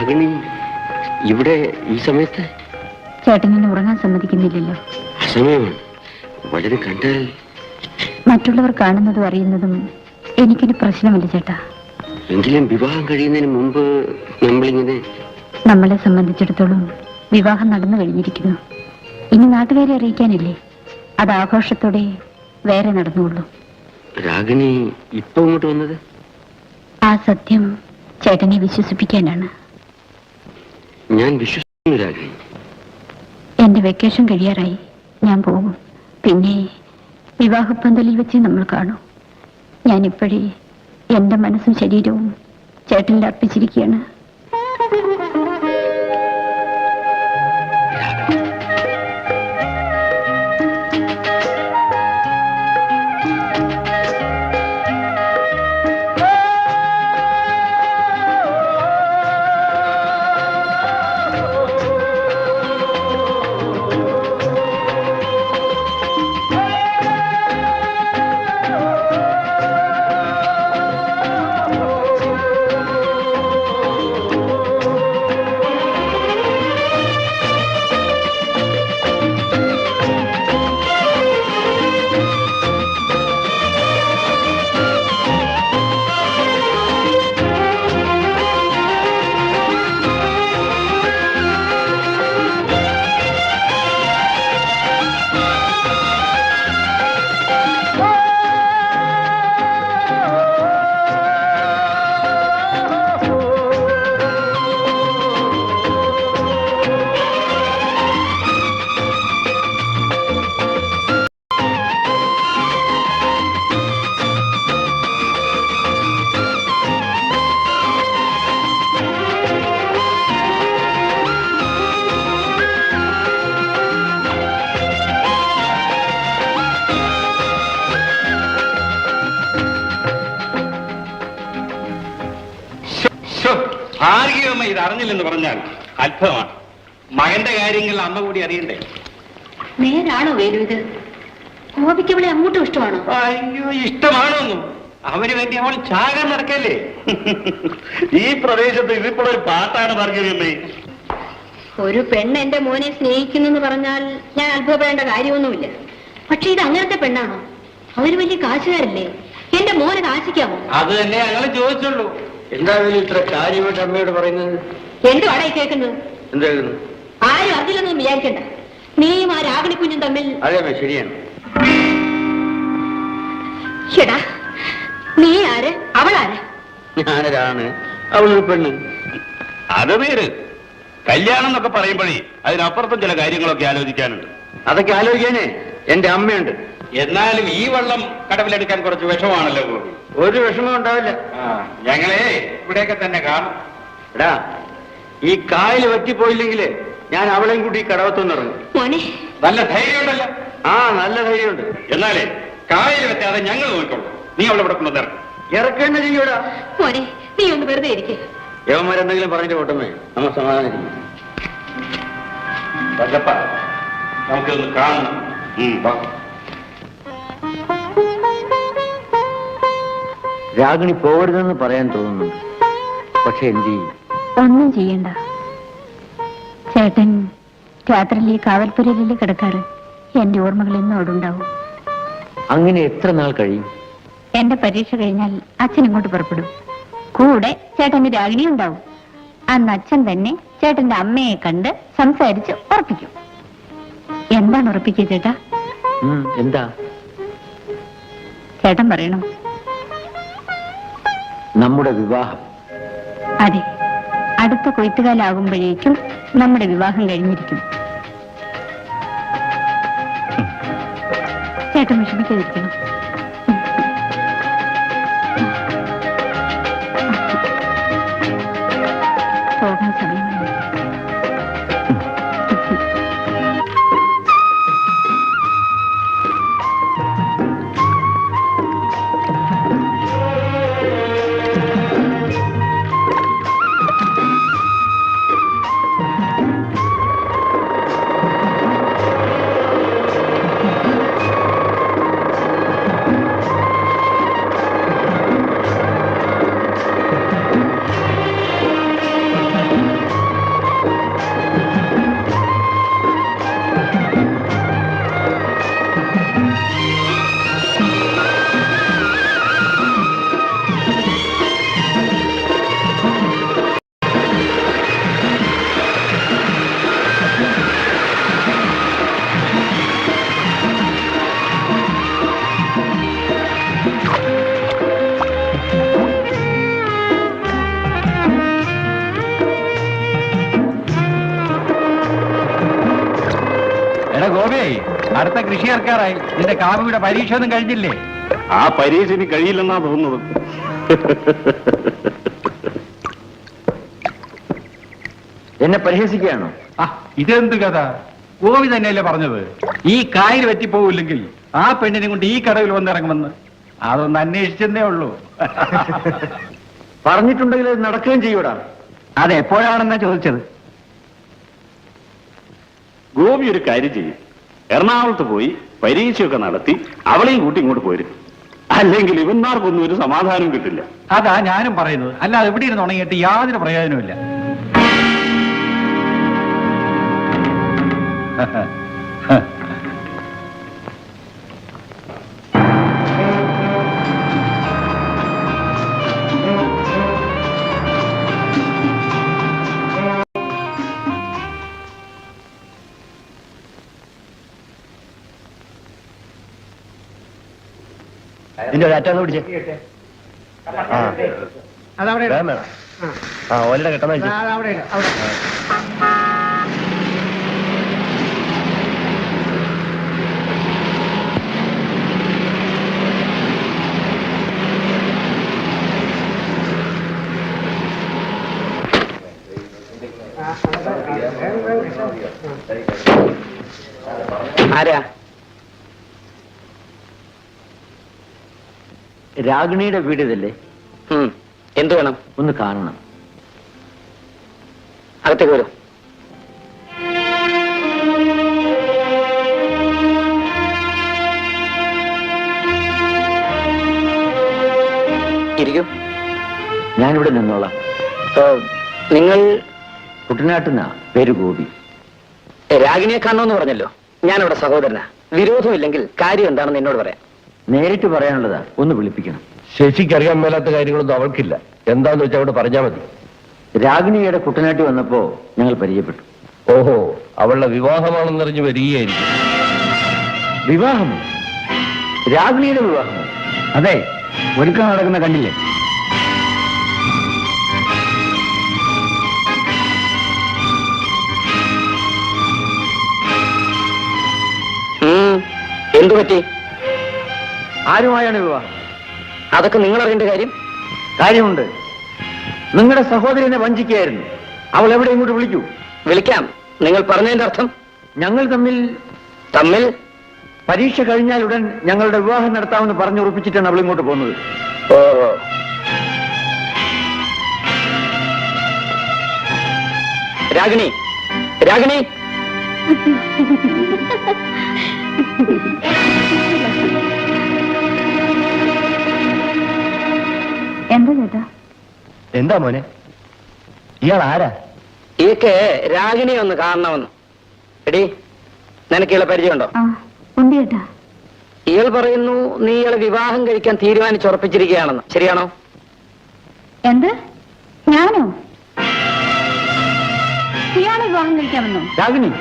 രാഗിണി ഇവിടെ ഈ സമയത്ത്? ചേട്ടൻ എന്നെ ഉറങ്ങാൻ സമ്മതിക്കുന്നില്ലല്ലോ. അസമയമാണ്. വളരെ കണ്ടാൽ മറ്റുള്ളവർ കാണുന്നതും അറിയുന്നതും എനിക്കൊരു പ്രശ്നമല്ല ചേട്ടാ. എങ്കിലും വിവാഹം കഴിയുന്നതിന് മുമ്പ് നമ്മളിങ്ങനെ... നമ്മളെ സംബന്ധിച്ചിടത്തോളം വിവാഹം നടന്നു കഴിഞ്ഞിരിക്കുന്നു. ഇനി നാട്ടുകാരെ അറിയിക്കാനില്ലേ? അത് ആഘോഷത്തോടെ വേറെ നടന്നുള്ളൂ. രാഗിണി ഇപ്പൊ ഇങ്ങോട്ട് വന്നത് ആ സത്യം ചേട്ടനെ വിശ്വസിപ്പിക്കാനാണ്. ഞാൻ വിശ്വസിക്കുന്നു രാഗിണി. എന്റെ വെക്കേഷൻ കഴിയാറായി. ഞാൻ പോകും. പിന്നെ വിവാഹപ്പന്തലിൽ വെച്ച് നമ്മൾ കാണും. ഞാനിപ്പോഴേ എന്റെ മനസ്സും ശരീരവും ചേട്ടനിൽ അർപ്പിച്ചിരിക്കുകയാണ്. ഭാർഗവമ്മ ഇത് അറിഞ്ഞില്ലെന്ന് പറഞ്ഞാൽ അത്ഭുതമാണ്. മകന്റെ കാര്യങ്ങൾ അമ്മ കൂടി അറിയണ്ടേ? നേരാണോ വേലു ഇത്? ഗോപിക്ക് അവളെ അങ്ങോട്ടും ഇഷ്ടമാണോ? അയ്യോ, ഇഷ്ടമാണോന്നു അവന് വേണ്ടി അവൾ ചാകാൻ നടക്കല്ലേ? ഈ പ്രദേശത്ത് ഇതിപ്പോഴൊരു പാട്ടാണ് ഭാർഗവമ്മേ. ഒരു പെണ്ണ് എന്റെ മോനെ സ്നേഹിക്കുന്നു പറഞ്ഞാൽ ഞാൻ അത്ഭുതപ്പെടേണ്ട കാര്യമൊന്നുമില്ല. പക്ഷെ ഇത് അങ്ങനത്തെ പെണ്ണാണോ? അവര് വലിയ കാശുകാരല്ലേ? എന്റെ മോനെ കാശിക്കാമോ? അത് തന്നെ ഞങ്ങൾ ചോദിച്ചുള്ളൂ. എന്തായാലും ഇത്ര കാര്യമായിട്ട് അമ്മയോട് പറയുന്നത്? എന്റെ വടയി കേൾക്കുന്നത് എന്തായിരുന്നു? ആരും അറിയില്ലെന്നൊന്നും വിചാരിക്കണ്ട. നീയും ആ രാഗിണി കുഞ്ഞും തമ്മിൽ... അതെ അമ്മ, ശരിയാണ്. ചേടാ, നീ ആര്? അവളാര്? ഞാനൊരാണ്, അവളൊരു പെണ്ണ്. അത് പേര് കല്യാണം എന്നൊക്കെ പറയുമ്പോഴേ അതിനപ്പുറത്തും ചില കാര്യങ്ങളൊക്കെ ആലോചിക്കാനുണ്ട്. അതൊക്കെ ആലോചിക്കാനേ എന്റെ അമ്മയുണ്ട്. എന്നാലും ഈ വെള്ളം കടവിലെടുക്കാൻ കുറച്ച് വിഷമാണല്ലോ ഗോപി. ഒരു വിഷമം ഉണ്ടാവില്ല. ഞങ്ങളെ ഇവിടെയൊക്കെ തന്നെ കാണും. എടാ, ഈ കായൽ വറ്റിപ്പോയില്ലെങ്കില് ഞാൻ അവളെയും കൂട്ടി കടവത്തൊന്നും ഇറങ്ങും. നല്ല ധൈര്യമുണ്ടല്ലോ. ആ, നല്ല ധൈര്യമുണ്ട്. എന്നാലേ കായൽ വെച്ചാതെ ഞങ്ങൾ നോക്കിക്കോളൂ. നീ അവളെ ഇവിടെ കൊണ്ടുവന്നിറങ്ങും. ഇറക്കേണ്ട ചെയ്യൂടാ. നീ ഒന്ന് വെറുതെ ഇരിക്കേ. യവന്മാരെന്തെങ്കിലും പറഞ്ഞിട്ട് പോട്ടമേ, നമ്മ സമാധാനം. നമുക്കൊന്ന് കാണണം. രാഗിണി പോകരുതെന്ന് പറയാൻ തോന്നുന്നുണ്ട്. പക്ഷെ എന്ത് ചെയ്യും? ഒന്നും ചെയ്യണ്ട. ചേട്ടൻ രാത്രിയിൽ ഈ കാവൽപ്പുരയിലല്ലേ കിടക്കാറ്. എന്റെ ഓർമ്മകൾ എന്നും അവിടെ ഉണ്ടാവും. അങ്ങനെ എത്ര നാൾ കഴിയും? എന്റെ പരീക്ഷ കഴിഞ്ഞാൽ അച്ഛൻ ഇങ്ങോട്ട് പുറപ്പെടും. കൂടെ ചേട്ടന്റെ രാഗിണി ഉണ്ടാവും. അന്ന് അച്ഛൻ തന്നെ ചേട്ടന്റെ അമ്മയെ കണ്ട് സംസാരിച്ച് ഉറപ്പിക്കും. എന്താണ് ഉറപ്പിക്കുക ചേട്ടാ? എന്താ ചേട്ടൻ പറയണം. നമ്മുടെ വിവാഹം. അതെ, അടുത്ത കൊയ്ത്തുകാലാകുമ്പോഴേക്കും നമ്മുടെ വിവാഹം കഴിഞ്ഞിരിക്കും. ചേട്ടൻ വിഷമിക്കാതിരിക്കണം. പോകാൻ സമയമായി. ഗോപി, അടുത്ത കൃഷി ഇറക്കാറായി. നിന്റെ കാമുകിയുടെ പരീക്ഷ ഒന്നും കഴിഞ്ഞില്ലേ? ആ പരീക്ഷ ഇനി കഴിയില്ലെന്നാ തോന്നുന്നത്. എന്നെ പരിഹസിക്കുകയാണോ? ആ, ഇതെന്ത് കഥ? ഗോപി തന്നെയല്ലേ പറഞ്ഞത് ഈ കായൽ പറ്റിപ്പോവില്ലെങ്കിൽ ആ പെണ്ണിനെ കൊണ്ട് ഈ കടവിൽ വന്നിറങ്ങുമെന്ന്. അതൊന്ന് അന്വേഷിച്ചെന്നേ ഉള്ളൂ. പറഞ്ഞിട്ടുണ്ടെങ്കിൽ അത് നടക്കുകയും ചെയ്യൂടാ. അത് എപ്പോഴാണെന്നാ ചോദിച്ചത്. ഗോപി ഒരു കാര്യം ചെയ്യും, എറണാകുളത്ത് പോയി പരീക്ഷയൊക്കെ നടത്തി അവളെയും കൂട്ടി ഇങ്ങോട്ട് പോരും. അല്ലെങ്കിൽ ഇവന്മാർക്കൊന്നും ഒരു സമാധാനം കിട്ടില്ല. അതാ ഞാനും പറയുന്നത്. അല്ലാതെ ഇവിടെ ഇരുന്ന് ഉണങ്ങിയിട്ട് യാതൊരു പ്രയോജനമില്ല. ഇതിന്റെ ഒരു അറ്റാന്ന് പിടിച്ചേ. ഓലയുടെ കെട്ടെന്ന് ആരാ? രാഗിണിയുടെ വീട് ഇതല്ലേ? എന്തു വേണം? ഒന്ന് കാണണം. അകത്തേക്ക് വരും. ഇരിക്കൂ. ഞാനിവിടെ നിന്നോളാം. നിങ്ങൾ കുട്ടനാട്ടുന്ന പേര് ഗോപി. രാഗിണിയെ കാണണമെന്ന് പറഞ്ഞല്ലോ. ഞാനിവിടെ സഹോദരനാ. വിരോധമില്ലെങ്കിൽ കാര്യം എന്താണെന്ന് എന്നോട് പറയാം. നേരിട്ട് പറയാനുള്ളതാ, ഒന്ന് വിളിപ്പിക്കണം. ശശിക്ക് അറിയാൻ മേലാത്ത കാര്യങ്ങളൊന്നും അവൾക്കില്ല. എന്താന്ന് വെച്ചാൽ അവിടെ പറഞ്ഞാൽ മതി. രാഗിണിയുടെ കുട്ടനാട്ടിൽ വന്നപ്പോ ഞങ്ങൾ പരിചയപ്പെട്ടു. ഓഹോ, അവളുടെ വിവാഹമാണെന്നറിഞ്ഞ് വരികയായിരിക്കും. വിവാഹമോ? രാഗിണിയുടെ വിവാഹമോ? അതെ, ഒരുക്കം നടക്കുന്ന കണ്ടില്ലേ? എന്തു പറ്റി? ആരുമായാണ് വിവാഹം? അതൊക്കെ നിങ്ങൾ അറിയേണ്ട കാര്യം. കാര്യമുണ്ട്. നിങ്ങളുടെ സഹോദരനെ വഞ്ചിക്കുകയായിരുന്നു. അവൾ എവിടെ ഇങ്ങോട്ട് വിളിക്കൂ. വിളിക്കാം. നിങ്ങൾ പറഞ്ഞതിന്റെ അർത്ഥം? ഞങ്ങൾ തമ്മിൽ പരീക്ഷ കഴിഞ്ഞാൽ ഉടൻ ഞങ്ങളുടെ വിവാഹം നടത്താമെന്ന് പറഞ്ഞുറപ്പിച്ചിട്ടാണ് അവൾ ഇങ്ങോട്ട് പോകുന്നത്. ഓ, രാഗിണി, രാഗിണി. എന്താ ചേട്ടാ? എന്താ മോനെ, ഇയാൾ ആരാ? ഈക്ക് രാഗിണിയെ ഒന്ന് കാണണമെന്ന്. എടി, നിനക്ക് ഇയാളെ പരിചയമുണ്ടോ? ആ, ഉണ്ട് ചേട്ടാ. ഇയാൾ പറയുന്നു നീ ഇയാളെ വിവാഹം കഴിക്കാൻ തീരുമാനിച്ചുറപ്പിച്ചിരിക്കുകയാണെന്ന്. ശരിയാണോ? എന്ത്? ഞാനോ? ഇയാളെ വിവാഹം കഴിക്കാമെന്നോ? രാഗിണി,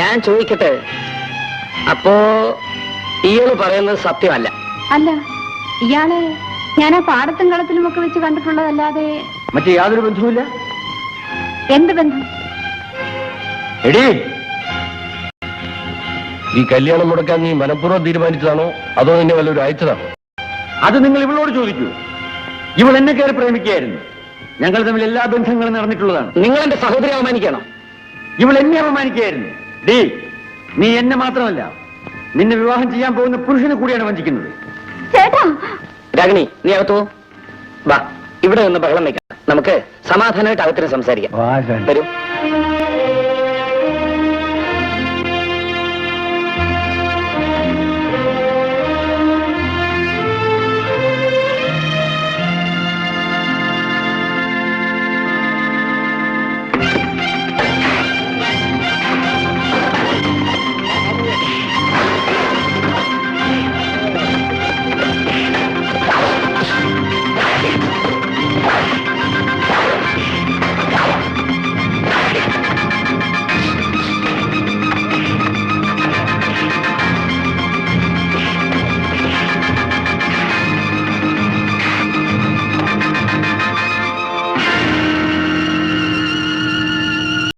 ഞാൻ ചോദിക്കട്ടെ, അപ്പോ ഇയാള് പറയുന്നത് സത്യമല്ല? അല്ല, ഇയാളെ ഞാൻ ആ പാടത്തും കളത്തിലും ഒക്കെ വെച്ച് കണ്ടിട്ടുള്ളതല്ലാതെ മറ്റേ യാതൊരു ബന്ധവുമില്ല. എന്ത് ബന്ധം? എടീ, ഈ കല്യാണം മുടക്കാൻ നീ മനഃപൂർവ്വം തീരുമാനിച്ചതാണോ അതോ നിന്നെ വല്ലൊരു അയച്ചതാണോ? അത് നിങ്ങൾ ഇവളോട് ചോദിക്കൂ. ഇവൾ എന്നെ കയറി പ്രേമിക്കുകയായിരുന്നു. ഞങ്ങൾ തമ്മിൽ എല്ലാ ബന്ധങ്ങളും നടന്നിട്ടുള്ളതാണ്. നിങ്ങൾ എന്റെ സഹോദരി അവമാനിക്കണോ? ഇവൾ എന്നെ അപമാനിക്കുകയായിരുന്നു. ഡീ, നീ എന്നെ മാത്രമല്ല നിന്നെ വിവാഹം ചെയ്യാൻ പോകുന്ന പുരുഷനെ കൂടിയാണ് വഞ്ചിക്കുന്നത്. ചേട്ടാ, രാഗിണി, നീ അകത്തോ. വാ, ഇവിടെ നിന്ന് ബഹളം വെക്കാം. നമുക്ക് സമാധാനമായിട്ട് അകത്തിന് സംസാരിക്കാം. വരൂ.